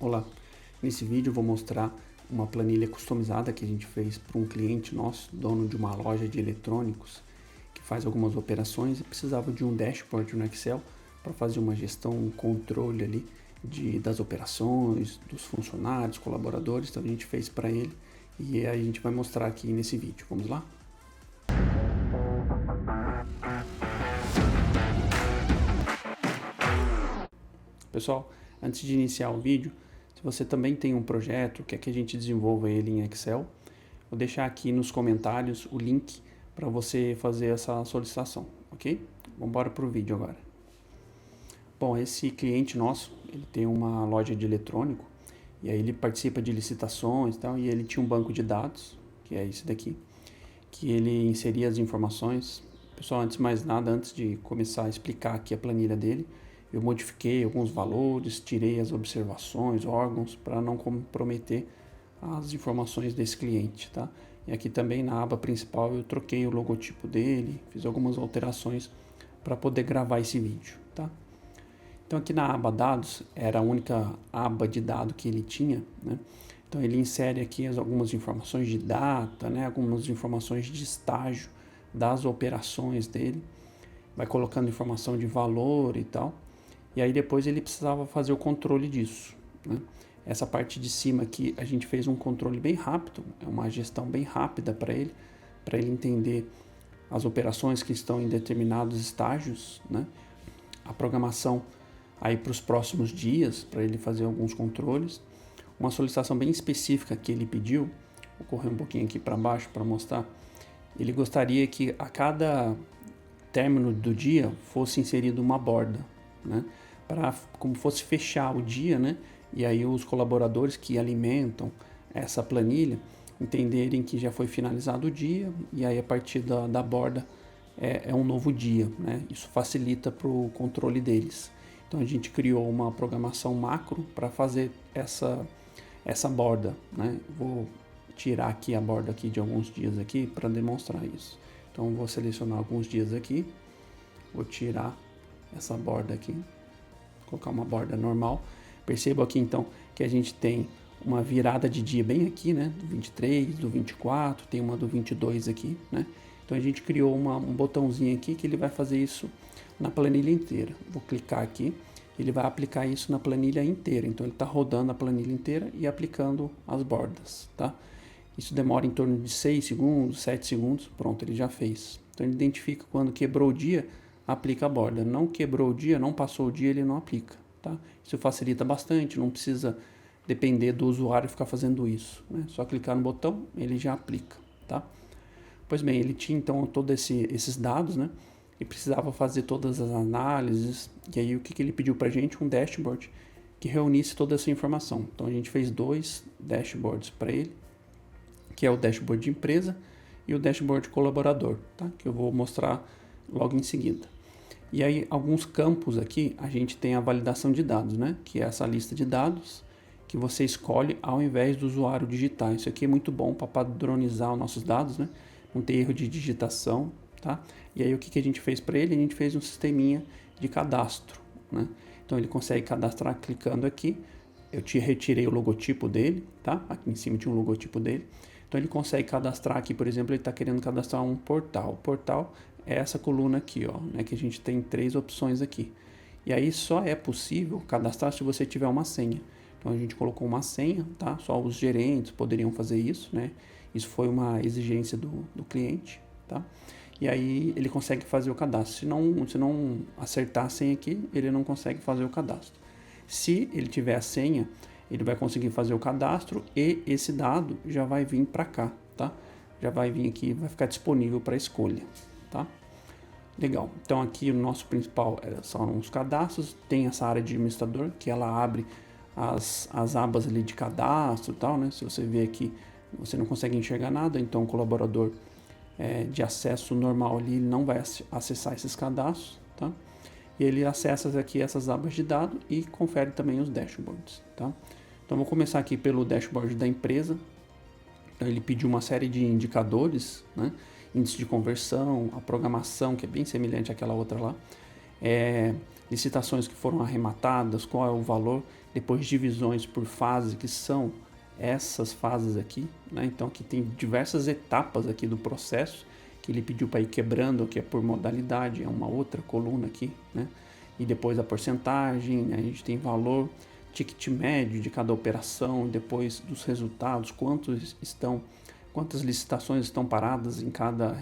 Olá, nesse vídeo eu vou mostrar uma planilha customizada que a gente fez para um cliente nosso, dono de uma loja de eletrônicos, que faz algumas operações e precisava de um dashboard no Excel para fazer uma gestão, um controle ali das operações, dos funcionários, colaboradores. Então a gente fez para ele e a gente vai mostrar aqui nesse vídeo. Vamos lá? Pessoal, antes de iniciar o vídeo, se você também tem um projeto, quer que a gente desenvolva ele em Excel, vou deixar aqui nos comentários o link para você fazer essa solicitação, ok? Vamos embora para o vídeo agora. Bom, esse cliente nosso, ele tem uma loja de eletrônico e aí ele participa de licitações e tal, e ele tinha um banco de dados, que é esse daqui, que ele inseria as informações. Pessoal, antes de mais nada, antes de começar a explicar aqui a planilha dele, eu modifiquei alguns valores, tirei as observações, órgãos, para não comprometer as informações desse cliente, tá? E aqui também na aba principal eu troquei o logotipo dele, fiz algumas alterações para poder gravar esse vídeo, tá? Então aqui na aba dados, era a única aba de dado que ele tinha, né? Então ele insere aqui algumas informações de data, né? Algumas informações de estágio das operações dele, vai colocando informação de valor e tal. E aí depois ele precisava fazer o controle disso, né? Essa parte de cima aqui a gente fez um controle bem rápido, é uma gestão bem rápida para ele entender as operações que estão em determinados estágios, né? A programação aí para os próximos dias, para ele fazer alguns controles. Uma solicitação bem específica que ele pediu, vou correr um pouquinho aqui para baixo para mostrar. Ele gostaria que a cada término do dia fosse inserida uma borda, né? Para como fosse fechar o dia, né? E aí os colaboradores que alimentam essa planilha entenderem que já foi finalizado o dia e aí a partir da borda é um novo dia, né? Isso facilita para o controle deles. Então a gente criou uma programação macro para fazer essa borda, né? Vou tirar aqui a borda aqui de alguns dias aqui para demonstrar isso. Então vou selecionar alguns dias aqui, vou tirar essa borda aqui, colocar uma borda normal. Perceba aqui então que a gente tem uma virada de dia bem aqui, né? Do 23, do 24, tem uma do 22 aqui, né? Então a gente criou um botãozinho aqui que ele vai fazer isso na planilha inteira. Vou clicar aqui, ele vai aplicar isso na planilha inteira. Então ele está rodando a planilha inteira e aplicando as bordas, tá? Isso demora em torno de 6 segundos, 7 segundos, pronto, ele já fez. Então ele identifica quando quebrou o dia, aplica a borda. Não quebrou o dia, não passou o dia, ele não aplica, tá? Isso facilita bastante, não precisa depender do usuário ficar fazendo isso, né? Só clicar no botão, ele já aplica, tá? Pois bem, ele tinha então todos esses dados, né? E precisava fazer todas as análises, e aí o que ele pediu pra gente? Um dashboard que reunisse toda essa informação. Então a gente fez 2 dashboards para ele, que é o dashboard de empresa e o dashboard colaborador, tá? Que eu vou mostrar logo em seguida. E aí, alguns campos aqui, a gente tem a validação de dados, né? Que é essa lista de dados que você escolhe ao invés do usuário digitar. Isso aqui é muito bom para padronizar os nossos dados, né? Não ter erro de digitação, tá? E aí, o que a gente fez para ele? A gente fez um sisteminha de cadastro, né? Então, ele consegue cadastrar clicando aqui. Eu retirei o logotipo dele, tá? Aqui em cima tinha um logotipo dele. Então, ele consegue cadastrar aqui, por exemplo, ele está querendo cadastrar um portal. O portal é essa coluna aqui, ó, né, que a gente tem 3 opções aqui. E aí só é possível cadastrar se você tiver uma senha. Então a gente colocou uma senha, tá? Só os gerentes poderiam fazer isso, né? Isso foi uma exigência do cliente, tá? E aí ele consegue fazer o cadastro. Se não acertar a senha aqui, ele não consegue fazer o cadastro. Se ele tiver a senha, ele vai conseguir fazer o cadastro e esse dado já vai vir para cá, tá? Já vai vir aqui, vai ficar disponível para escolha, tá? Legal, então aqui o nosso principal são os cadastros, tem essa área de administrador que ela abre as abas ali de cadastro e tal, né? Se você ver aqui, você não consegue enxergar nada, então o colaborador de acesso normal ali, ele não vai acessar esses cadastros, tá? E ele acessa aqui essas abas de dados e confere também os dashboards, tá? Então vou começar aqui pelo dashboard da empresa. Então ele pediu uma série de indicadores, né? Índice de conversão, a programação, que é bem semelhante àquela outra lá. licitações que foram arrematadas, qual é o valor, depois divisões por fase, que são essas fases aqui, né? Então aqui tem diversas etapas aqui do processo, que ele pediu para ir quebrando, que é por modalidade, é uma outra coluna aqui, né? E depois a porcentagem, né? A gente tem valor, ticket médio de cada operação, depois dos resultados, quantas licitações estão paradas em cada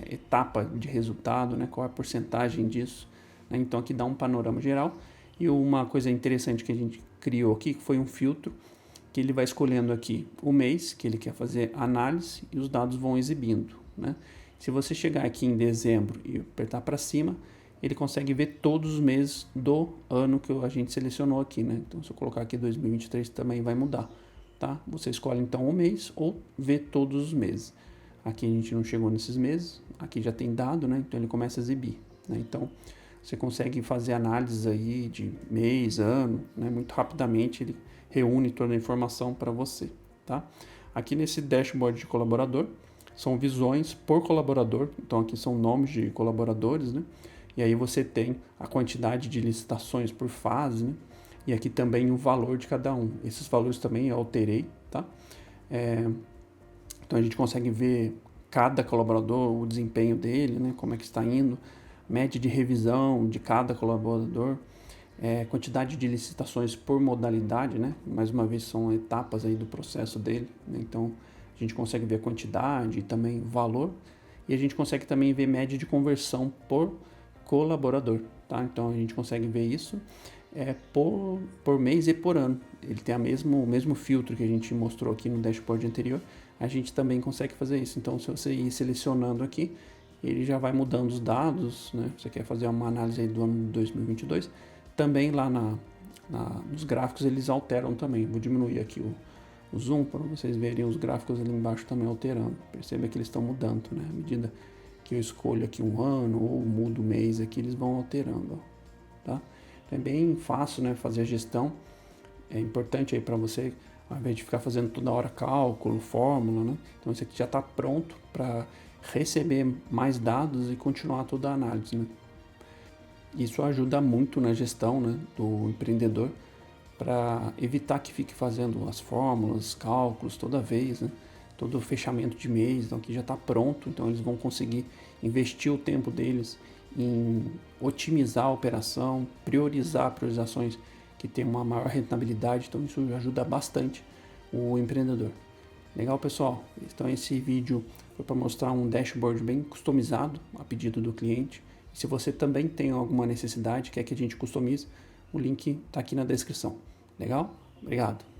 etapa de resultado, né? Qual é a porcentagem disso, né? Então aqui dá um panorama geral. E uma coisa interessante que a gente criou aqui foi um filtro que ele vai escolhendo aqui o mês que ele quer fazer análise e os dados vão exibindo, né? Se você chegar aqui em dezembro e apertar para cima, ele consegue ver todos os meses do ano que a gente selecionou aqui, né? Então, se eu colocar aqui 2023, também vai mudar, tá? Você escolhe então o mês ou vê todos os meses. Aqui a gente não chegou nesses meses, aqui já tem dado, né? Então ele começa a exibir, né? Então você consegue fazer análises aí de mês, ano, né? Muito rapidamente ele reúne toda a informação para você, tá? Aqui nesse dashboard de colaborador, são visões por colaborador, então aqui são nomes de colaboradores, né? E aí você tem a quantidade de licitações por fase, né? E aqui também o valor de cada um. Esses valores também eu alterei, tá? Então a gente consegue ver cada colaborador, o desempenho dele, né? Como é que está indo, média de revisão de cada colaborador, quantidade de licitações por modalidade, né? Mais uma vez são etapas aí do processo dele, né? Então a gente consegue ver a quantidade e também o valor, e a gente consegue também ver média de conversão por colaborador, tá? Então a gente consegue ver isso por mês e por ano. Ele tem o mesmo filtro que a gente mostrou aqui no dashboard anterior, a gente também consegue fazer isso. Então se você ir selecionando aqui, ele já vai mudando os dados, né? Você quer fazer uma análise aí do ano de 2022, também lá nos gráficos eles alteram também. Vou diminuir aqui o zoom para vocês verem os gráficos ali embaixo também alterando. Perceba que eles estão mudando, né? À medida que eu escolho aqui um ano ou mudo o mês aqui, eles vão alterando, ó, tá? Então é bem fácil, né, fazer a gestão. É importante aí para você, ao invés de ficar fazendo toda hora cálculo, fórmula, né? Então isso aqui já está pronto para receber mais dados e continuar toda a análise, né? Isso ajuda muito na gestão, né, do empreendedor, para evitar que fique fazendo as fórmulas, cálculos toda vez, né? Todo o fechamento de mês, então aqui já está pronto, então eles vão conseguir investir o tempo deles em otimizar a operação, priorizar priorizações que tem uma maior rentabilidade, então isso ajuda bastante o empreendedor. Legal, pessoal? Então esse vídeo foi para mostrar um dashboard bem customizado a pedido do cliente. E se você também tem alguma necessidade, quer que a gente customize, o link está aqui na descrição. Legal? Obrigado.